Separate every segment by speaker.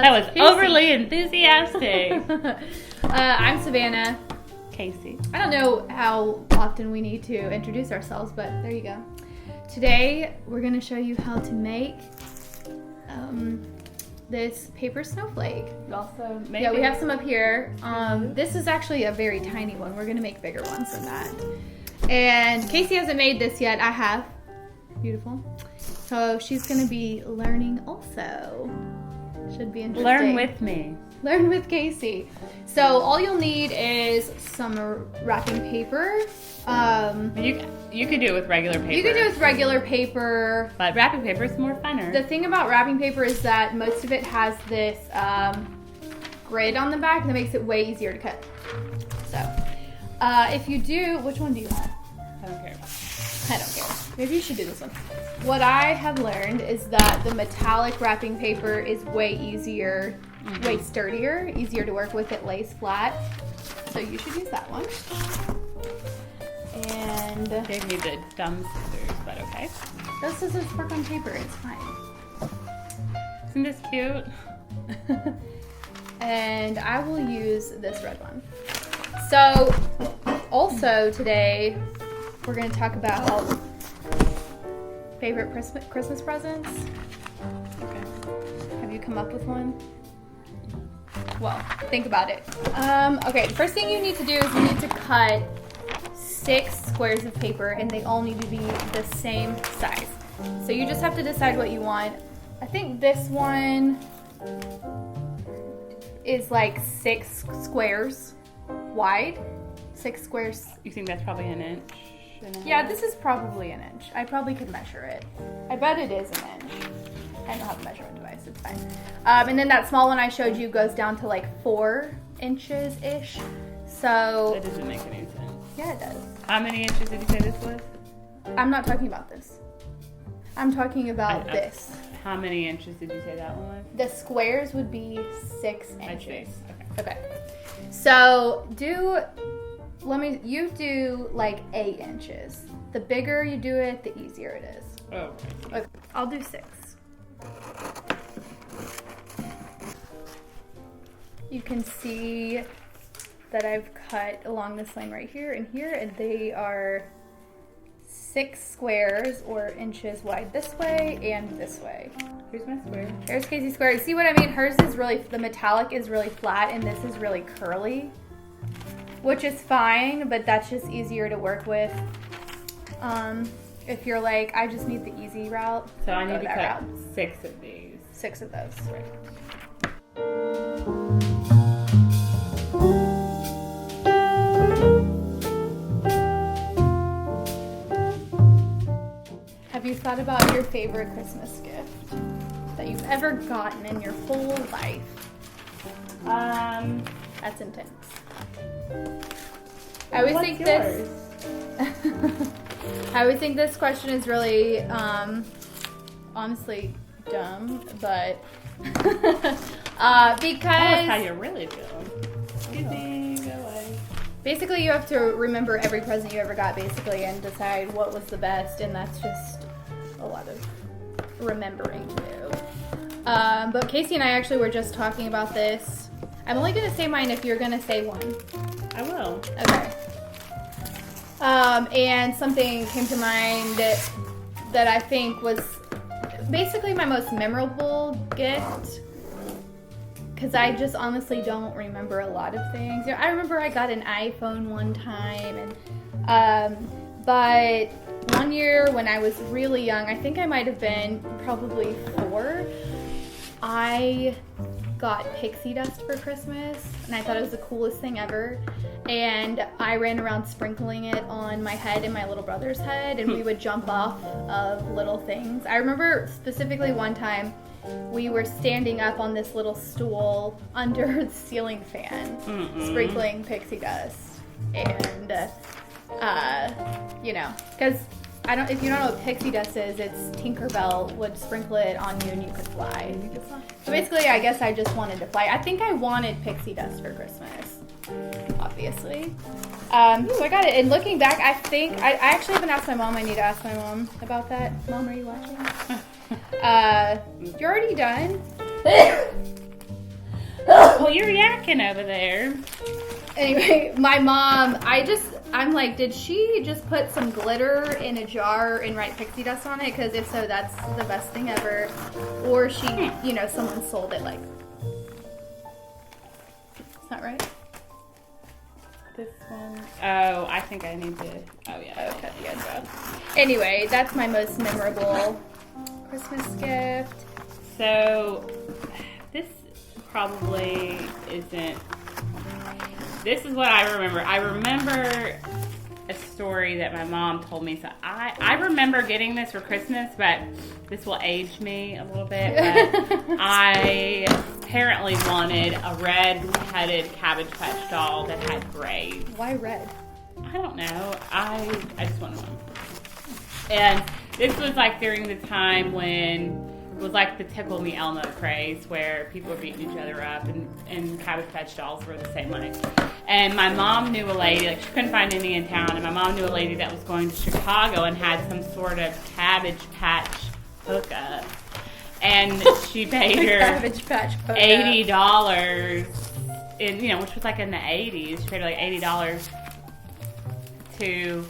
Speaker 1: That was overly enthusiastic.
Speaker 2: I'm Savannah.
Speaker 1: Casey.
Speaker 2: I don't know how often we need to introduce ourselves, but there you go. Today, we're going to show you how to make this paper snowflake.
Speaker 1: Also, maybe.
Speaker 2: Yeah, we have some up here. This is actually a very tiny one. We're going to make bigger ones than that. And Casey hasn't made this yet. I have. Beautiful. So she's going to be learning also. Should be interesting.
Speaker 1: Learn with me.
Speaker 2: Learn with Casey. So all you'll need is some wrapping paper.
Speaker 1: You could do it with regular paper.
Speaker 2: You could do it with regular paper.
Speaker 1: But wrapping paper is more funner.
Speaker 2: The thing about wrapping paper is that most of it has this grid on the back that makes it way easier to cut. So if you do, which one do you have?
Speaker 1: I don't care.
Speaker 2: I don't care. Maybe you should do this one. What I have learned is that the metallic wrapping paper is way easier, way sturdier, easier to work with. It lays flat. So you should use that one. And
Speaker 1: Gave me the dumb scissors, but okay.
Speaker 2: those scissors work on paper. It's fine.
Speaker 1: Isn't this cute?
Speaker 2: And I will use this red one. So also today, we're going to talk about favorite Christmas presents.
Speaker 1: Okay.
Speaker 2: Have you come up with one? Well, think about it. Okay, the first thing you need to do is you need to cut 6 squares of paper, and they all need to be the same size. So you just have to decide what you want. I think this one is like 6 squares wide. 6 squares.
Speaker 1: You think that's probably an inch?
Speaker 2: Yeah, this is probably an inch. I probably could measure it. I bet it is an inch. I don't have a measurement device, it's fine. And then that small one I showed you goes down to like 4 inches-ish. So
Speaker 1: That doesn't make any sense.
Speaker 2: yeah, it does.
Speaker 1: How many inches did you say this was?
Speaker 2: I'm not talking about this. I'm talking about this.
Speaker 1: How many inches did you say that one was?
Speaker 2: The squares would be 6
Speaker 1: I
Speaker 2: inches.
Speaker 1: see.
Speaker 2: Okay. So you do like 8 inches. The bigger you do it, the easier it is.
Speaker 1: Oh,
Speaker 2: Okay. I'll do 6. You can see that I've cut along this line right here and here, and they are 6 squares or inches wide this way and this way.
Speaker 1: here's my square.
Speaker 2: Here's Casey's square. See what I mean? Hers is really, the metallic is really flat, and this is really curly, which is fine, but that's just easier to work with. If you're like, I just need the easy route.
Speaker 1: So I
Speaker 2: go
Speaker 1: need to
Speaker 2: that
Speaker 1: cut
Speaker 2: route.
Speaker 1: 6 of these.
Speaker 2: 6 of those.
Speaker 1: Right.
Speaker 2: Have you thought about your favorite Christmas gift that you've ever gotten in your whole life? That's intense. I always think this. I always think this question is really, honestly, dumb, but because
Speaker 1: Tell us how you really feel. Excuse me, go away.
Speaker 2: basically you have to remember every present you ever got, basically, and decide what was the best, and that's just a lot of remembering to do. But Casey and I actually were just talking about this. I'm only going to say mine if you're going to say one.
Speaker 1: I will.
Speaker 2: Okay. And something came to mind that I think was basically my most memorable gift, because I just honestly don't remember a lot of things. You know, I remember I got an iPhone one time, and but one year when I was really young, I think I might have been probably 4, I got pixie dust for Christmas, and I thought it was the coolest thing ever. And I ran around sprinkling it on my head and my little brother's head, and we would jump off of little things. I remember specifically one time we were standing up on this little stool under the ceiling fan, sprinkling pixie dust. And, you know, because if you don't know what pixie dust is, it's Tinkerbell would sprinkle it on you and you could fly. So basically, I guess I just wanted to fly. I think I wanted pixie dust for Christmas, obviously. So I got it. And looking back, I think, I actually haven't asked my mom. I need to ask my mom about that. Mom, are you watching? You're already done?
Speaker 1: Oh, you're yakking over there.
Speaker 2: Anyway, my mom, I'm like, did she just put some glitter in a jar and write pixie dust on it? Because if so, that's the best thing ever. Or she, someone sold it like. Is that right?
Speaker 1: This one. Oh, I think I need to. Oh, yeah.
Speaker 2: Okay, good. Anyway, that's my most memorable Christmas gift.
Speaker 1: So, this probably isn't. This is what I remember. I remember a story that my mom told me. So I remember getting this for Christmas, but this will age me a little bit. But I apparently wanted a red-headed Cabbage Patch doll that had braids.
Speaker 2: Why red?
Speaker 1: I don't know. I just wanted one. And this was like during the time when it was like the Tickle Me Elmo craze, where people were beating each other up, and Cabbage Patch dolls were the same way. And my mom knew a lady, like she couldn't find any in town, and my mom knew a lady that was going to Chicago and had some sort of Cabbage Patch hookup. And she paid her
Speaker 2: Cabbage Patch
Speaker 1: $80 which was like in the 80s. She paid her like $80 to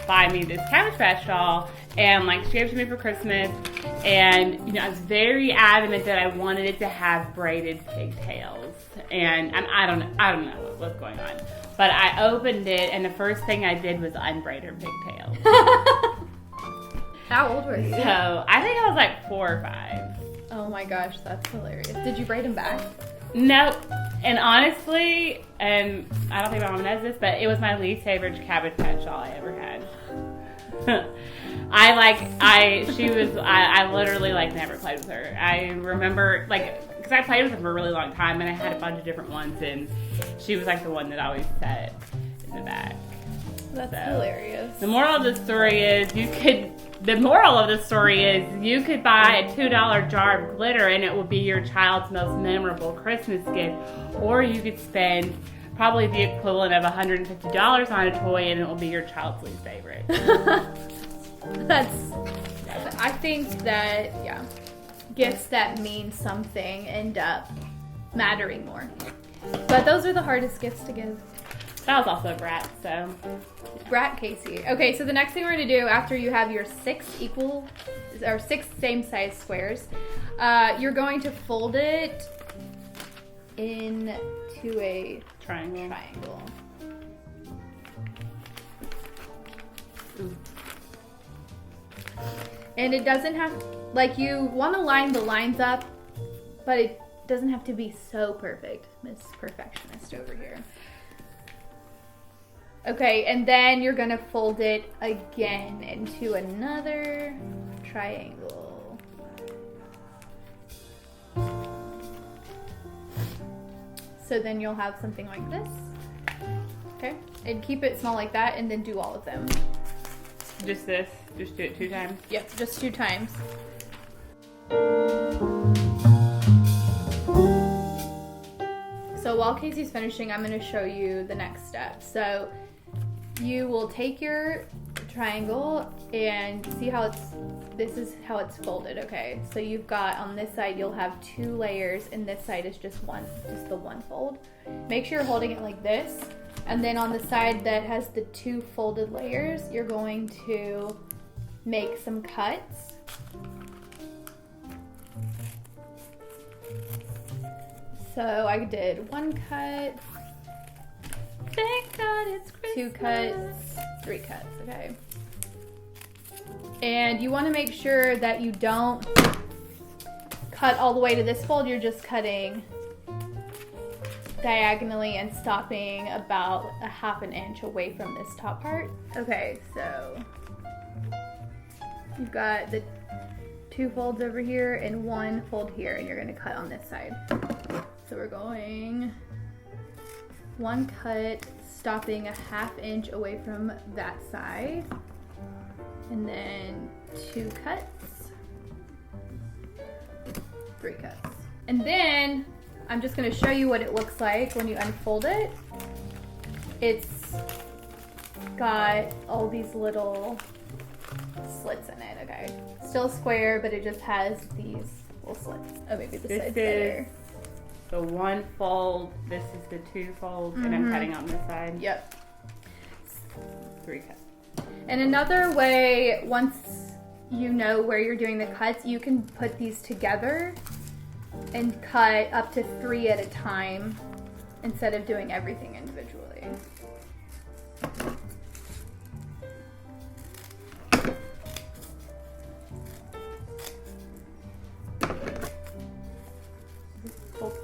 Speaker 1: buy me this Cabbage Patch doll, and like she gave it to me for Christmas. And I was very adamant that I wanted it to have braided pigtails, and I don't know what was going on, but I opened it, and the first thing I did was unbraid her pigtails.
Speaker 2: How old were you?
Speaker 1: So I think I was like 4 or 5.
Speaker 2: Oh my gosh, that's hilarious. Did you braid them back?
Speaker 1: No, and honestly, and I don't think my mom knows this, but it was my least favorite Cabbage Patch doll I ever had. I literally like never played with her. I remember because I played with her for a really long time, and I had a bunch of different ones, and she was like the one that always sat in the back.
Speaker 2: That's hilarious.
Speaker 1: The moral of the story is you could buy a $2 jar of glitter and it will be your child's most memorable Christmas gift, or you could spend probably the equivalent of $150 on a toy and it will be your child's least favorite.
Speaker 2: I think that, gifts that mean something end up mattering more. But those are the hardest gifts to give.
Speaker 1: That was also a brat, so.
Speaker 2: Brat Casey. Okay, so the next thing we're going to do after you have your 6 same size squares, you're going to fold it into a triangle. Ooh. And it doesn't have, you want to line the lines up, but it doesn't have to be so perfect. Miss Perfectionist over here. Okay, and then you're gonna fold it again into another triangle. So then you'll have something like this. Okay, and keep it small like that, and then do all of them.
Speaker 1: Just this? Just do it 2 times?
Speaker 2: Yep, just 2 times. So while Casey's finishing, I'm going to show you the next step. So you will take your triangle and see how this is how it's folded, okay? So you've got, on this side, you'll have 2 layers, and this side is just the one fold. Make sure you're holding it like this. And then on the side that has the 2 folded layers, you're going to make some cuts. So I did 1 cut,
Speaker 1: Thank God it's Christmas.
Speaker 2: 2 cuts, 3 cuts, okay? And you want to make sure that you don't cut all the way to this fold. You're just cutting diagonally and stopping about a ½ an inch away from this top part. Okay, so you've got the 2 folds over here and 1 fold here, and you're going to cut on this side. So we're going 1 cut, stopping a ½ inch away from that side, and then 2 cuts, 3 cuts. And then I'm just going to show you what it looks like when you unfold it. It's got all these little slits in it, okay? Still square, but it just has these little slits. Oh, maybe this side's better.
Speaker 1: the one fold. This is the 2 folds, and I'm cutting on this side.
Speaker 2: Yep.
Speaker 1: 3 cuts.
Speaker 2: And another way, once you know where you're doing the cuts, you can put these together and cut up to 3 at a time instead of doing everything individually.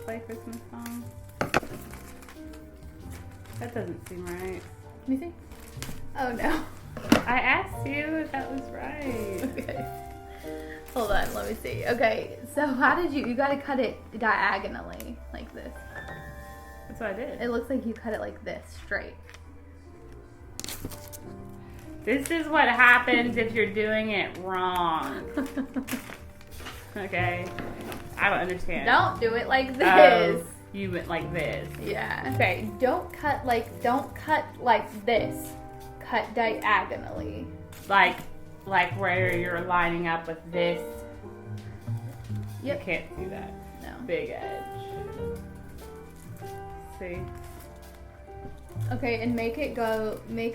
Speaker 1: Play Christmas song. That doesn't seem right.
Speaker 2: Let me see. Oh no.
Speaker 1: I asked you if that was right.
Speaker 2: Okay. Hold on, let me see. Okay, so how did you gotta cut it diagonally, like this.
Speaker 1: That's what I did.
Speaker 2: It looks like you cut it like this, straight.
Speaker 1: This is what happens if you're doing it wrong. Okay? I don't understand.
Speaker 2: Don't do it like this.
Speaker 1: You went like this.
Speaker 2: Yeah. Okay, don't cut like this. Cut diagonally.
Speaker 1: Like where you're lining up with this.
Speaker 2: Yep.
Speaker 1: You can't see that.
Speaker 2: No.
Speaker 1: Big edge. See?
Speaker 2: Okay, and make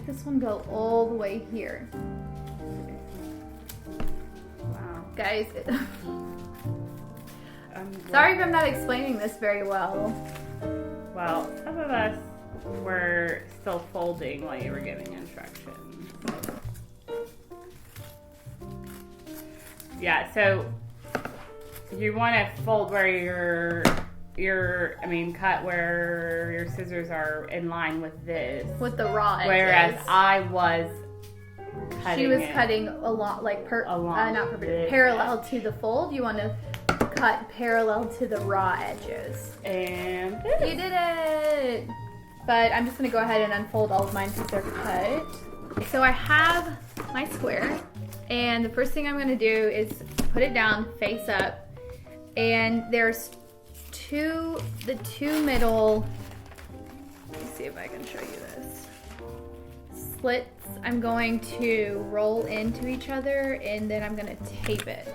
Speaker 2: this one go all the way here.
Speaker 1: Wow.
Speaker 2: Guys, sorry if I'm not explaining this very well.
Speaker 1: Well, some of us were still folding while you were giving instructions. Yeah, so you want to fold where cut where your scissors are in line with this.
Speaker 2: With the raw edges.
Speaker 1: Whereas I was cutting
Speaker 2: She was cutting a lot, like parallel to the fold. You want to cut parallel to the raw edges.
Speaker 1: And
Speaker 2: you did it! But I'm just going to go ahead and unfold all of mine since they're cut. So I have my square, and the first thing I'm going to do is put it down face up, and there's the two middle, let me see if I can show you this, slits I'm going to roll into each other, and then I'm going to tape it.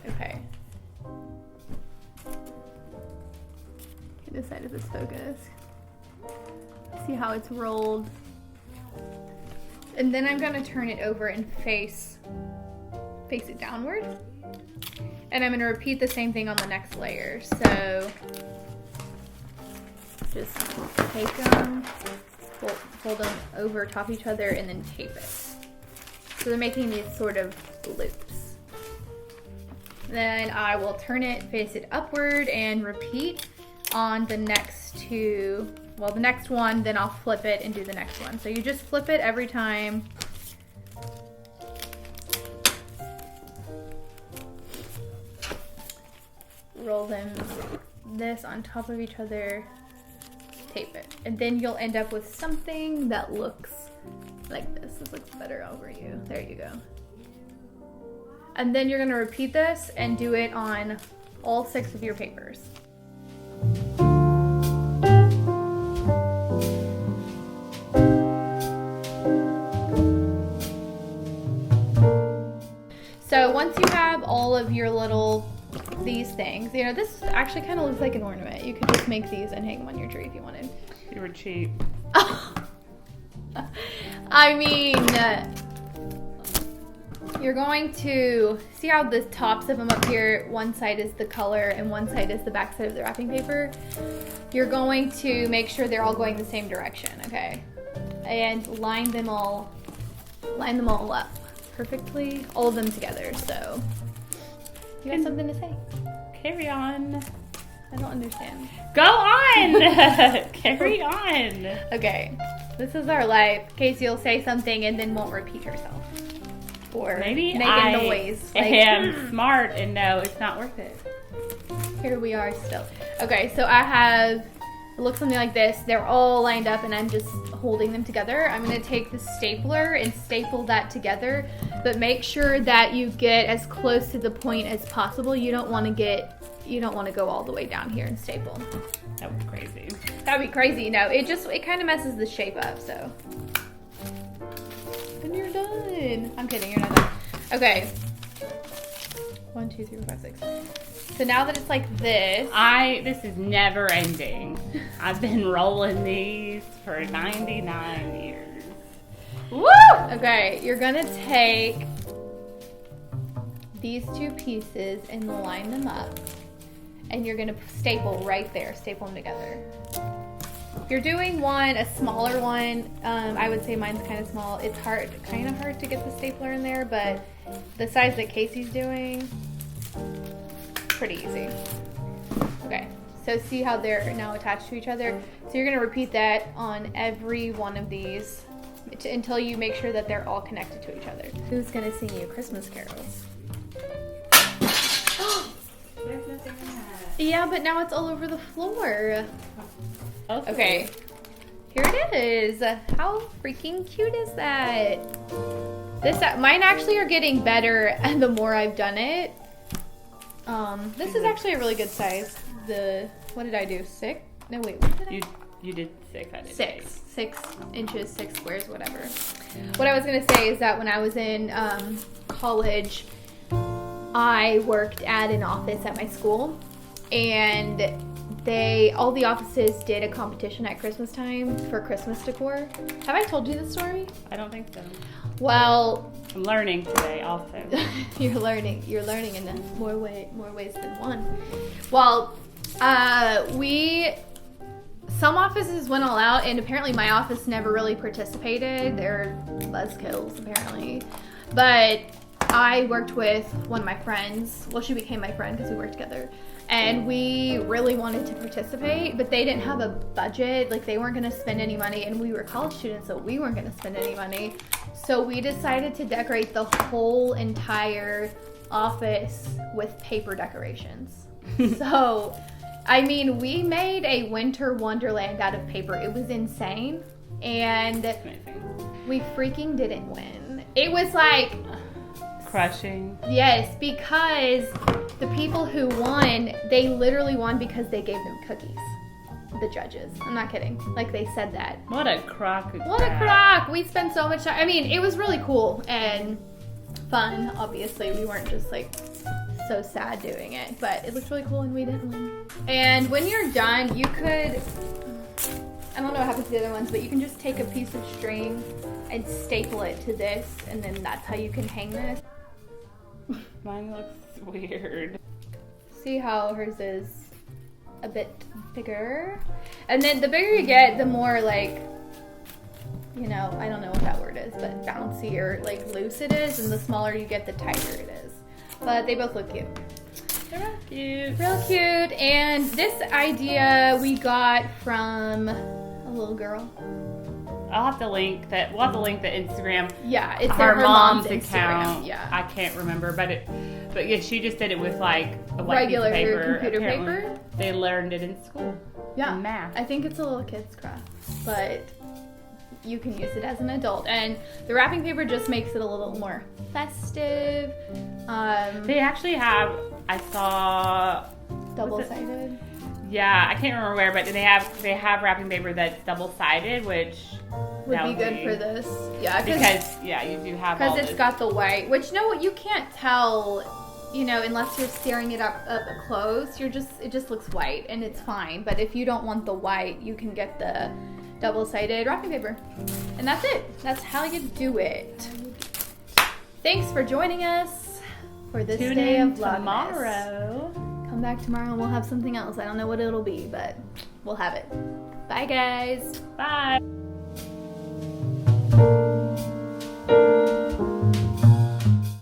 Speaker 2: Okay. This side of this focus. See how it's rolled. And then I'm gonna turn it over and face it downward. And I'm gonna repeat the same thing on the next layer. So just take them, fold them over top each other, and then tape it. So they're making these sort of loops. Then I will turn it, face it upward, and repeat on the next two. Well, the next one, then I'll flip it and do the next one. So you just flip it every time. Roll them this on top of each other, tape it. And then you'll end up with something that looks like this. This looks better over you. There you go. And then you're gonna repeat this and do it on all 6 of your papers. So once you have all of your these things, you know, this actually kind of looks like an ornament. You could just make these and hang them on your tree if you wanted.
Speaker 1: You were cheap.
Speaker 2: I mean, you're going to see how the tops of them up here, one side is the color and one side is the back side of the wrapping paper. You're going to make sure they're all going the same direction, okay? And line them all up perfectly, all of them together. So you got something to say?
Speaker 1: Carry on.
Speaker 2: I don't understand.
Speaker 1: Go on. Carry on.
Speaker 2: Okay, this is our life. Casey will say something and then won't repeat herself. Or
Speaker 1: maybe
Speaker 2: make
Speaker 1: I
Speaker 2: a noise.
Speaker 1: am smart and know it's not worth it.
Speaker 2: Here we are still. Okay, so I have, it looks something like this. They're all lined up and I'm just holding them together. I'm gonna take the stapler and staple that together, but make sure that you get as close to the point as possible. You don't wanna go all the way down here and staple.
Speaker 1: That was crazy.
Speaker 2: That'd be crazy. No, it kind of messes the shape up, so. And you're done. I'm kidding, you're not done. Okay. 1, 2, 3, 4, 5, 6. So now that it's like this.
Speaker 1: This is never ending. I've been rolling these for 99 years.
Speaker 2: Woo! Okay, you're gonna take these 2 pieces and line them up. And you're gonna staple right there, staple them together. If you're doing a smaller one, I would say mine's kind of small. It's kind of hard to get the stapler in there, but the size that Casey's doing, pretty easy. Okay, so see how they're now attached to each other? So you're gonna repeat that on every one of these until you make sure that they're all connected to each other. Who's gonna sing you Christmas carols?
Speaker 1: There's nothing in that.
Speaker 2: Yeah, but now it's all over the floor.
Speaker 1: Okay.
Speaker 2: Here it is. How freaking cute is that? Mine actually are getting better the more I've done it. This is actually a really good size. What did I do? 6? No, wait, what did I do?
Speaker 1: You did 6, I did
Speaker 2: 6. 6 inches, 6 squares, whatever. What I was gonna say is that when I was in college, I worked at an office at my school, and all the offices did a competition at Christmas time for Christmas decor. Have I told you this story?
Speaker 1: I don't think so.
Speaker 2: Well,
Speaker 1: I'm learning today also.
Speaker 2: you're learning in more ways than one. Well, some offices went all out, and apparently my office never really participated. They're buzzkills apparently. But I worked with one of my friends. Well, she became my friend because we worked together. And we really wanted to participate, but they didn't have a budget. Like, they weren't gonna spend any money, and we were college students, so we weren't gonna spend any money. So we decided to decorate the whole entire office with paper decorations. So, I mean, we made a winter wonderland out of paper. It was insane. And we freaking didn't win. It was like...
Speaker 1: Crushing.
Speaker 2: Yes, because the people who won, they literally won because they gave them cookies. The judges. I'm not kidding. Like, they said that.
Speaker 1: What a crock.
Speaker 2: What a crock. We spent so much time. I mean, it was really cool and fun, obviously. We weren't just like so sad doing it, but it looked really cool and we didn't win. And when you're done, you could, I don't know what happened to the other ones, but you can just take a piece of string and staple it to this, and then that's how you can hang this.
Speaker 1: Mine looks weird.
Speaker 2: See how hers is a bit bigger? And then the bigger you get, the more like, you know, I don't know what that word is, but bouncy or like loose it is, and the smaller you get, the tighter it is. But they both look cute.
Speaker 1: They're real cute.
Speaker 2: Real cute. And this idea we got from a little girl.
Speaker 1: We'll have to link the Instagram.
Speaker 2: Yeah, it's
Speaker 1: her mom's
Speaker 2: Instagram.
Speaker 1: account.
Speaker 2: Yeah,
Speaker 1: I can't remember, but yeah, she just did it with like a white
Speaker 2: regular
Speaker 1: piece of paper.
Speaker 2: computer
Speaker 1: Apparently,
Speaker 2: paper.
Speaker 1: They learned it in school.
Speaker 2: Yeah,
Speaker 1: in math.
Speaker 2: I think it's a little kid's craft, but you can use it as an adult. And the wrapping paper just makes it a little more festive.
Speaker 1: They actually have. I saw
Speaker 2: double-sided.
Speaker 1: Yeah, I can't remember where, but they have wrapping paper that's double-sided, which
Speaker 2: would be good for this. Yeah,
Speaker 1: because you do have all
Speaker 2: it's got the white, which you can't tell, you know, unless you're staring it up close. It just looks white, and it's fine. But if you don't want the white, you can get the double-sided wrapping paper, and that's it. That's how you do it. Thanks for joining us for this day of Vlogmas.
Speaker 1: Tomorrow.
Speaker 2: Come back tomorrow and we'll have something else. I don't know what it'll be, but we'll have it. Bye, guys.
Speaker 1: Bye.